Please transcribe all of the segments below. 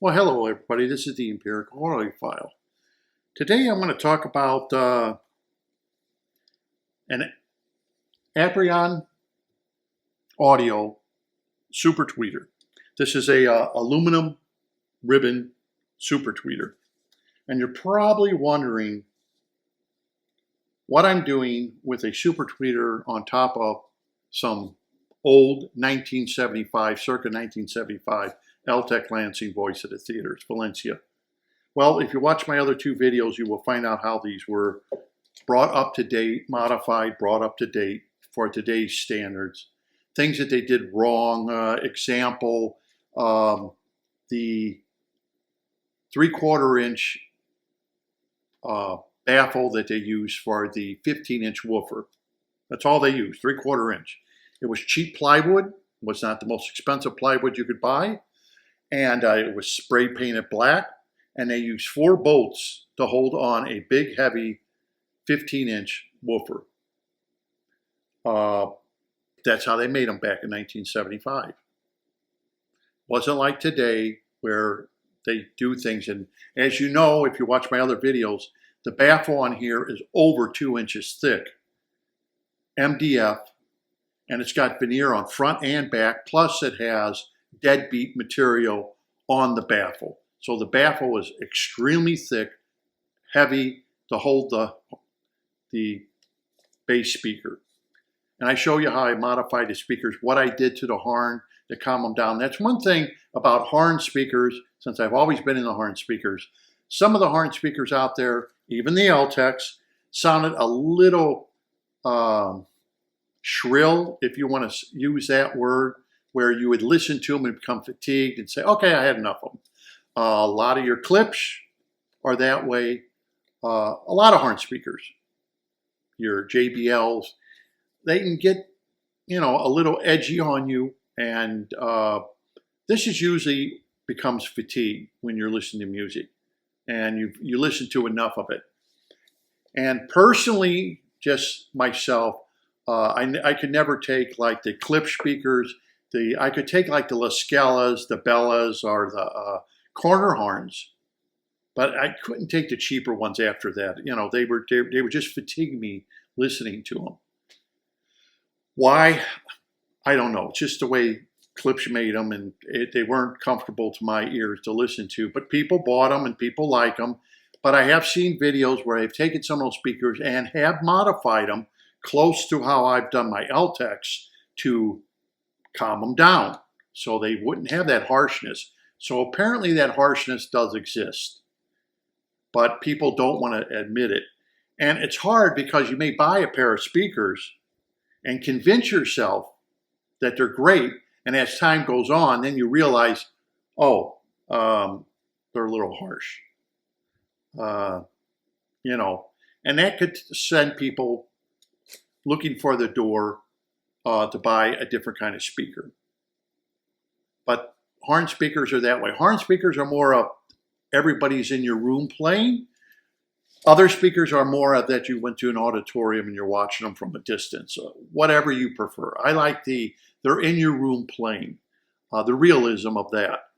Well, hello everybody. This is the Empirical AUDIOPHILE. Today I'm going to talk about an Aperion audio super tweeter. This is a aluminum ribbon super tweeter. And you're probably wondering what I'm doing with a super tweeter on top of some old 1975, circa 1975 Altec Lancing voice at the theaters, Valencia. Well, if you watch my other two videos, you will find out how these were brought up to date, modified, brought up to date for today's standards. Things that they did wrong. Example, the 3/4 inch baffle that they used for the 15-inch woofer. That's all they used, 3/4 inch. It was cheap plywood, was not the most expensive plywood you could buy. And it was spray painted black, and they used 4 bolts to hold on a big, heavy 15-inch woofer. That's how they made them back in 1975. Wasn't like today where they do things. And as you know, if you watch my other videos, the baffle on here is over 2 inches thick, MDF, and it's got veneer on front and back, plus it has deadbeat material on the baffle. So the baffle is extremely thick, heavy to hold the bass speaker. And I show you how I modified the speakers, what I did to the horn to calm them down. That's one thing about horn speakers, since I've always been in the horn speakers. Some of the horn speakers out there, even the Altecs, sounded a little shrill, if you want to use that word, where you would listen to them and become fatigued and say, okay, I had enough of them. A lot of your clips are that way. A lot of horn speakers, your JBLs, they can get, a little edgy on you. And this is usually becomes fatigue when you're listening to music and you listen to enough of it. And personally, just myself, I could never take like the clip speakers. I could take like the La Scalas, the Bellas, or the corner horns, but I couldn't take the cheaper ones after that. They would just fatigue me listening to them. Why? I don't know. It's just the way clips made them, and they weren't comfortable to my ears to listen to. But people bought them, and people like them. But I have seen videos where I've taken some of those speakers and have modified them close to how I've done my Altecs to calm them down so they wouldn't have that harshness. So apparently that harshness does exist, but people don't want to admit it. And it's hard because you may buy a pair of speakers and convince yourself that they're great, and as time goes on, then you realize, oh, they're a little harsh. And that could send people looking for the door to buy a different kind of speaker. But horn speakers are that way. Horn speakers are more of everybody's in your room playing. Other speakers are more of that you went to an auditorium and you're watching them from a distance. Whatever you prefer. I like they're in your room playing. The realism of that.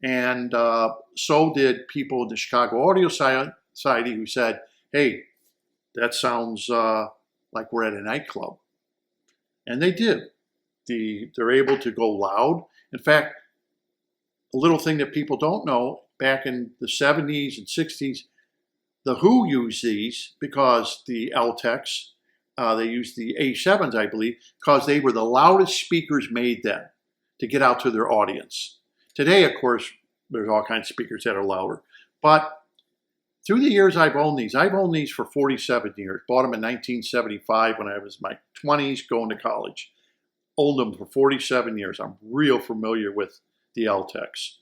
And so did people in the Chicago Audio Society who said, hey, that sounds like we're at a nightclub. And they did. They're able to go loud. In fact, a little thing that people don't know, back in the 70s and 60s, the Who used these because the Altecs, they used the A7s, I believe, because they were the loudest speakers made then to get out to their audience. Today, of course, there's all kinds of speakers that are louder. But through the years I've owned these for 47 years. Bought them in 1975 when I was in my 20s going to college. Owned them for 47 years. I'm real familiar with the Altecs.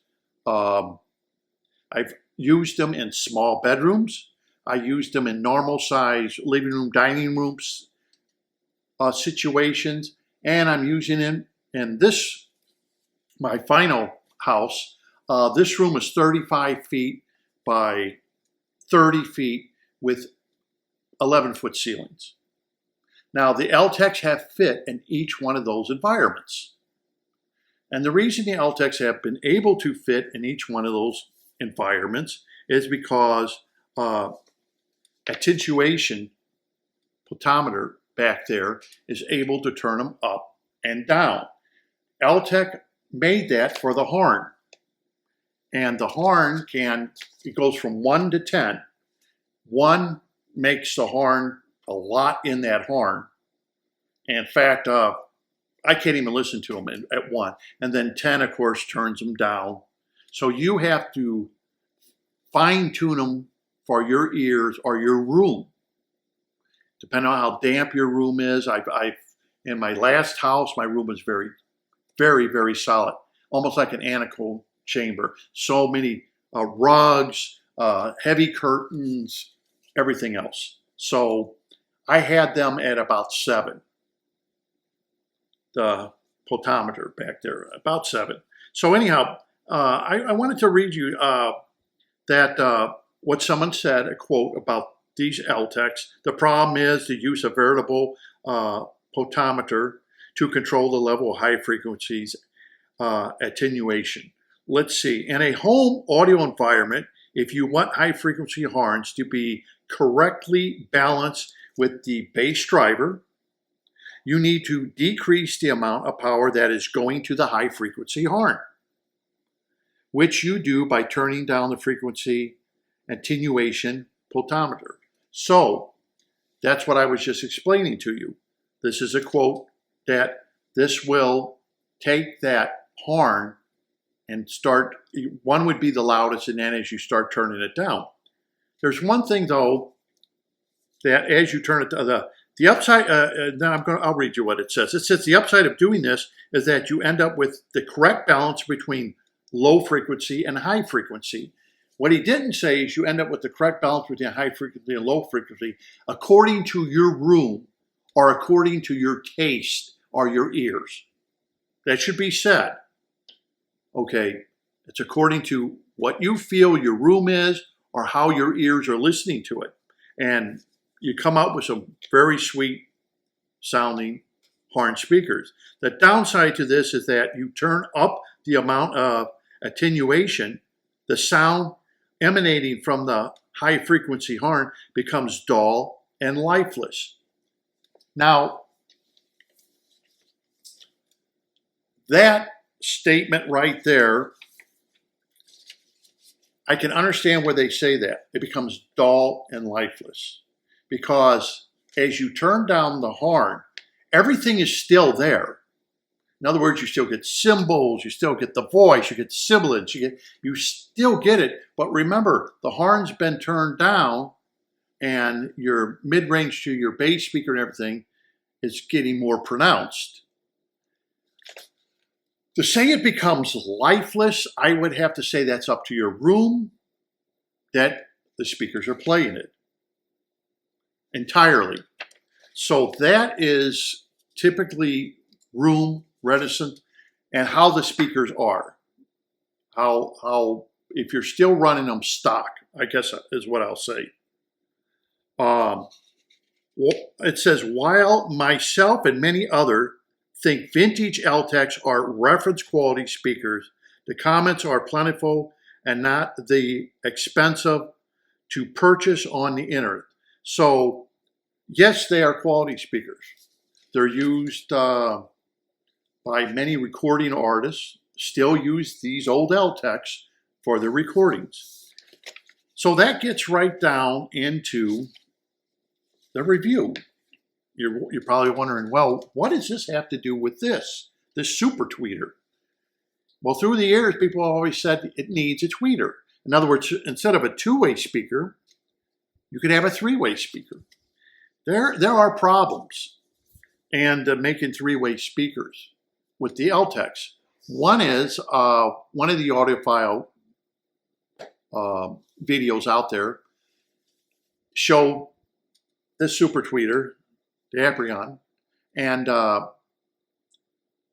I've used them in small bedrooms. I used them in normal size living room, dining rooms situations. And I'm using them in this, my final house. This room is 35 feet by 30 feet with 11-foot ceilings. Now, the Altecs have fit in each one of those environments. And the reason the Altecs have been able to fit in each one of those environments is because attenuation potentiometer back there is able to turn them up and down. Altec made that for the horn. And the horn it goes from 1 to 10. 1 makes the horn a lot in that horn. In fact, I can't even listen to them at 1. And then 10, of course, turns them down. So you have to fine tune them for your ears or your room. Depending on how damp your room is. In my last house, my room was very, very, very solid. Almost like an anechoic chamber. So many rugs, heavy curtains, everything else. So I had them at about 7. The potentiometer back there, about 7. So anyhow, I wanted to read you that what someone said, a quote about these Altecs. The problem is the use of variable potentiometer to control the level of high frequencies attenuation. Let's see, in a home audio environment, if you want high frequency horns to be correctly balanced with the bass driver, you need to decrease the amount of power that is going to the high frequency horn, which you do by turning down the frequency attenuation potentiometer. So that's what I was just explaining to you. This is a quote that this will take that horn and start, 1 would be the loudest, and then as you start turning it down. There's one thing though, that as you turn it to the upside, I'll read you what it says. It says the upside of doing this is that you end up with the correct balance between low frequency and high frequency. What he didn't say is you end up with the correct balance between high frequency and low frequency according to your room or according to your taste or your ears. That should be said. Okay, it's according to what you feel your room is or how your ears are listening to it. And you come out with some very sweet sounding horn speakers. The downside to this is that you turn up the amount of attenuation, the sound emanating from the high frequency horn becomes dull and lifeless. Now, that statement right there, I can understand where they say that. It becomes dull and lifeless. Because as you turn down the horn, everything is still there. In other words, you still get cymbals, you still get the voice, you get sibilance, you still get it. But remember, the horn's been turned down and your mid-range to your bass speaker and everything is getting more pronounced. To say it becomes lifeless, I would have to say that's up to your room that the speakers are playing it entirely. So that is typically room reticent and how the speakers are. How if you're still running them stock, I guess is what I'll say. It says, while myself and many others think vintage Altecs are reference quality speakers, the comments are plentiful and not the expensive to purchase on the internet. So yes, they are quality speakers. They're used by many recording artists, still use these old Altecs for their recordings. So that gets right down into the review. You're probably wondering, well, what does this have to do with this super tweeter? Well, through the years, people always said it needs a tweeter. In other words, instead of a two-way speaker, you could have a three-way speaker. There are problems and making three-way speakers with the Altecs. One is one of the audiophile videos out there show this super tweeter, the Aperion, and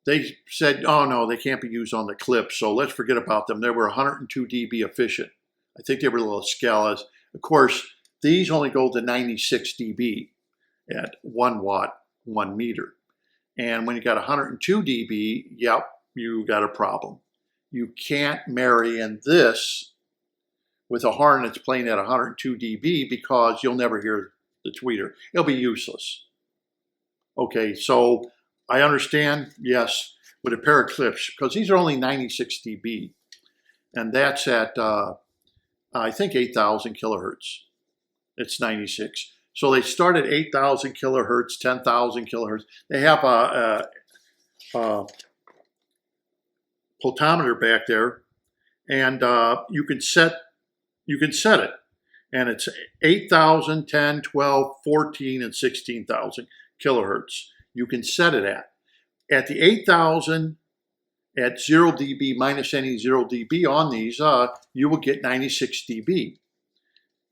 they said, oh no, they can't be used on the clips, so let's forget about them. They were 102 dB efficient. I think they were little scalas. Of course, these only go to 96 dB at 1 watt, 1 meter. And when you got 102 dB, yep, you got a problem. You can't marry in this with a horn that's playing at 102 dB because you'll never hear the tweeter. It'll be useless. Okay, so I understand, yes, with a pair of clips, because these are only 96 dB, and that's at, I think, 8,000 kilohertz. It's 96. So they start at 8,000 kilohertz, 10,000 kilohertz. They have a potentiometer back there, and you can set it. And it's 8,000, 10, 12, 14, and 16,000 kilohertz. You can set it at. At the 8,000, at 0 dB minus any 0 dB on these, you will get 96 dB.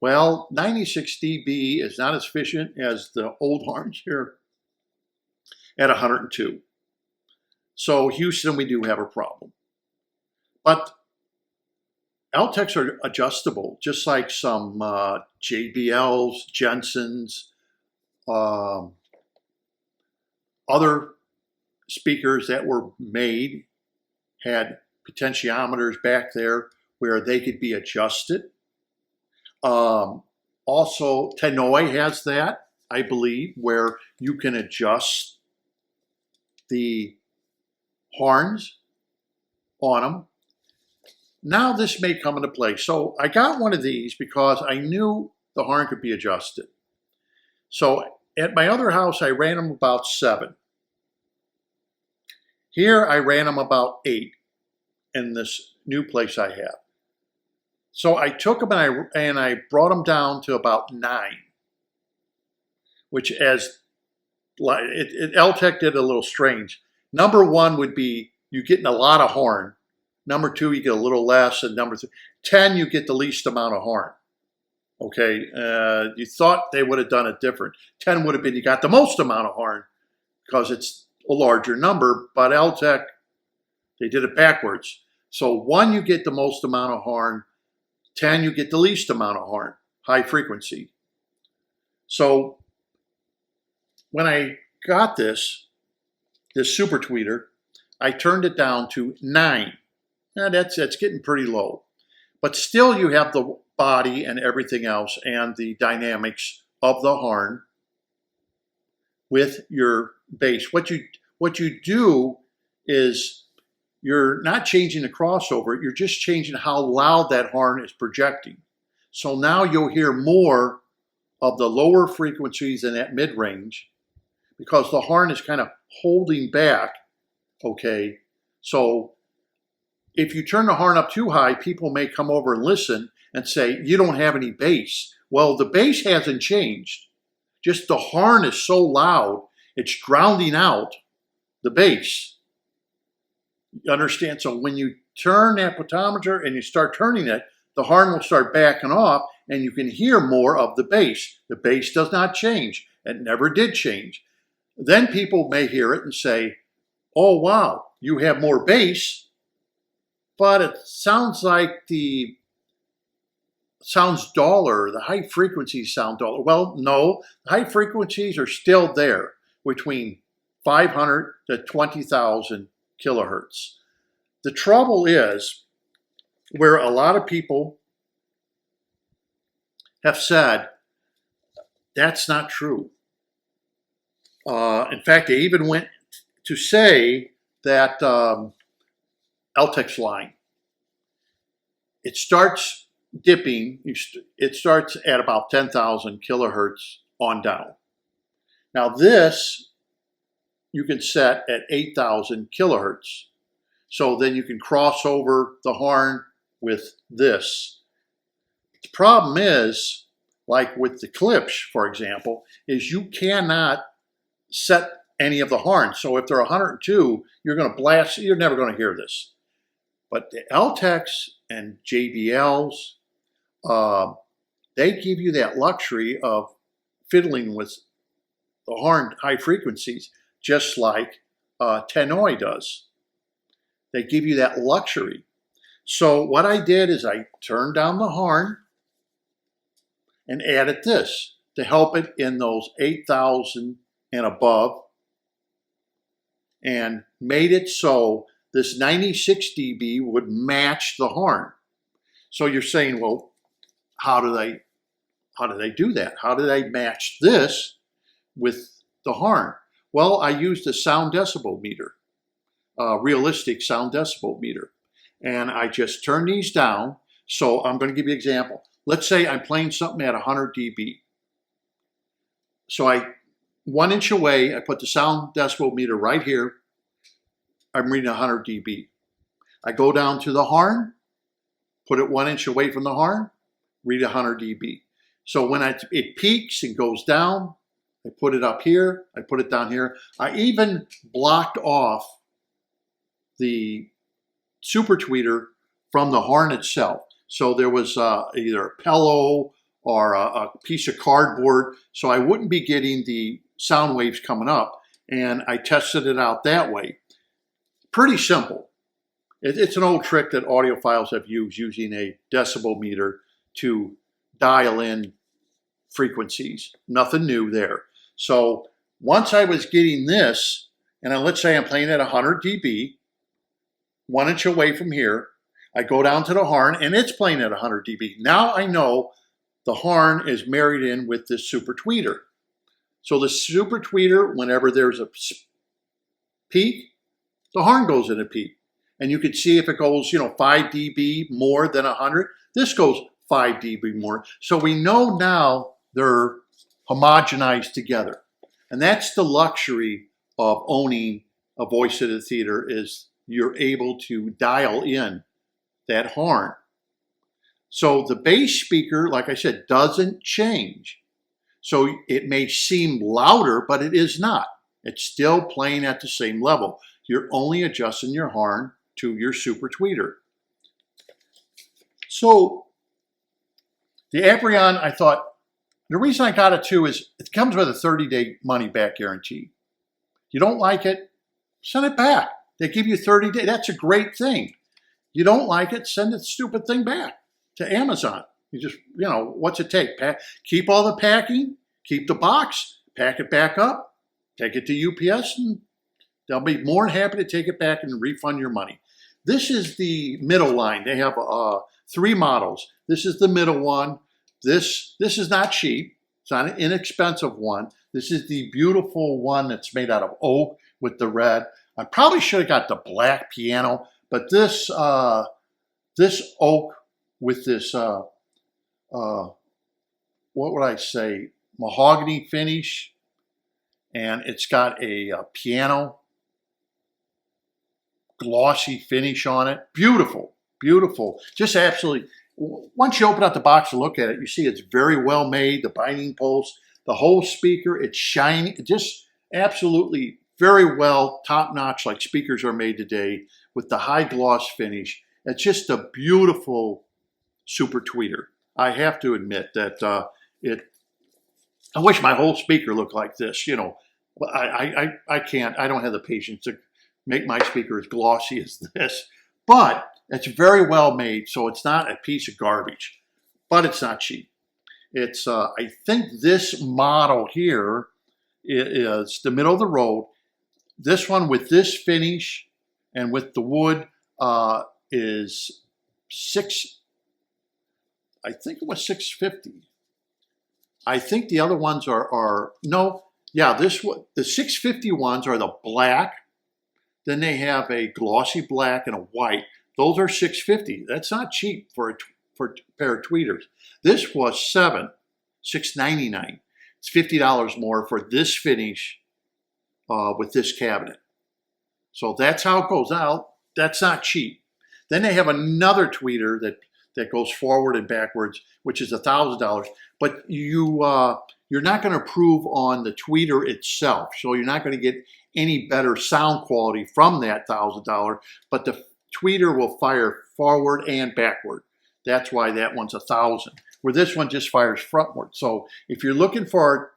Well, 96 dB is not as efficient as the old horns here at 102. So Houston, we do have a problem. But Altecs are adjustable, just like some JBLs, Jensen's, other speakers that were made had potentiometers back there where they could be adjusted. Also, Tenoi has that, I believe, where you can adjust the horns on them. Now this may come into play. So I got one of these because I knew the horn could be adjusted. So at my other house, I ran them about 7. Here I ran them about 8 in this new place I have. So I took them and I brought them down to about 9, which Altec did a little strange. Number 1 would be you getting a lot of horn. Number 2, you get a little less, and number 10, you get the least amount of horn. Okay, you thought they would have done it different. 10 would have been you got the most amount of horn because it's a larger number, but Altec, they did it backwards. So 1, you get the most amount of horn. 10, you get the least amount of horn, high frequency. So when I got this super tweeter, I turned it down to 9. Now that's getting pretty low. But still you have the body and everything else and the dynamics of the horn with your bass. What you do is you're not changing the crossover, you're just changing how loud that horn is projecting. So now you'll hear more of the lower frequencies in that mid-range because the horn is kind of holding back, okay? So if you turn the horn up too high, people may come over and listen and say, you don't have any bass. Well, the bass hasn't changed. Just the horn is so loud, it's drowning out the bass. You understand? So when you turn that potentiometer and you start turning it, the horn will start backing off and you can hear more of the bass. The bass does not change. It never did change. Then people may hear it and say, oh, wow, you have more bass, but it sounds like sounds duller. The high frequencies sound duller. Well, no, the high frequencies are still there between 500 to 20,000 kilohertz. The trouble is where a lot of people have said that's not true. In fact, they even went to say that Altec's line, it starts dipping, it starts at about 10,000 kilohertz on down. Now this you can set at 8,000 kilohertz. So then you can cross over the horn with this. The problem is, like with the Klipsch, for example, is you cannot set any of the horns. So if they're 102, you're going to blast, you're never going to hear this. But the Altecs and JBLs, they give you that luxury of fiddling with the horn high frequencies, just like Tenoi does. They give you that luxury. So what I did is I turned down the horn and added this to help it in those 8,000 and above, and made it so this 96 dB would match the horn. So you're saying, well, how do they do that? How do they match this with the horn? Well, I used a sound decibel meter, a realistic sound decibel meter. And I just turn these down. So I'm going to give you an example. Let's say I'm playing something at 100 dB. So 1 inch away, I put the sound decibel meter right here. I'm reading 100 dB. I go down to the horn, put it 1 inch away from the horn, read 100 dB. So when it peaks and goes down, I put it up here, I put it down here. I even blocked off the super tweeter from the horn itself. So there was either a pillow or a piece of cardboard, so I wouldn't be getting the sound waves coming up, and I tested it out that way. Pretty simple. It's an old trick that audiophiles have used, using a decibel meter to dial in frequencies. Nothing new there. So once I was getting this, and let's say I'm playing at 100 dB, 1 inch away from here, I go down to the horn and it's playing at 100 dB. Now I know the horn is married in with this super tweeter. So the super tweeter, whenever there's a peak, the horn goes in a peak. And you can see if it goes, 5 dB more than 100, this goes 5 dB more. So we know now they're homogenized together. And that's the luxury of owning a voice at a theater, is you're able to dial in that horn. So the bass speaker, like I said, doesn't change. So it may seem louder, but it is not. It's still playing at the same level. You're only adjusting your horn to your super tweeter. So the Aperion, I thought, the reason I got it too is it comes with a 30-day money-back guarantee. You don't like it, send it back. They give you 30 days. That's a great thing. You don't like it, send the stupid thing back to Amazon. You just, what's it take? Keep all the packing, keep the box, pack it back up, take it to UPS, and they'll be more than happy to take it back and refund your money. This is the middle line. They have 3 models. This is the middle one. This is not cheap. It's not an inexpensive one. This is the beautiful one that's made out of oak with the red. I probably should have got the black piano, but this this oak with this what would I say, mahogany finish, and it's got a piano glossy finish on it. Beautiful, beautiful. Just absolutely. Once you open up the box and look at it, you see it's very well made. The binding posts, the whole speaker, it's shiny. Just absolutely very well, top-notch, like speakers are made today, with the high gloss finish. It's just a beautiful super tweeter. I have to admit that I wish my whole speaker looked like this. I can't. I don't have the patience to make my speaker as glossy as this. But it's very well made, so it's not a piece of garbage. But it's not cheap. It's I think this model here is the middle of the road. This one with this finish and with the wood is I think it was $650. I think the other ones are no, yeah, the $650 ones are the black. Then they have a glossy black and a white. Those are $650. That's not cheap for a pair of tweeters. This was $699. It's $50 more for this finish with this cabinet. So that's how it goes out. That's not cheap. Then they have another tweeter that goes forward and backwards, which is $1,000. But you're not going to improve on the tweeter itself. So you're not going to get any better sound quality from that $1,000. But the tweeter will fire forward and backward. That's why that one's $1,000. Where this one just fires frontward. So if you're looking for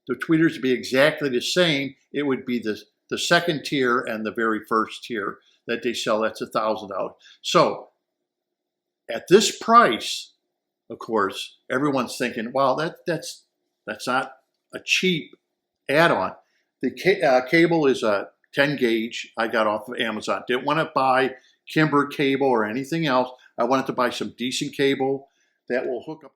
the tweeters to be exactly the same, it would be the second tier and the very first tier that they sell. That's $1,000. So at this price, of course, everyone's thinking, "Wow, that's not a cheap add-on." The Kable is a 10 gauge I got off of Amazon. Didn't want to buy Kimber cable or anything else. I wanted to buy some decent cable that will hook up.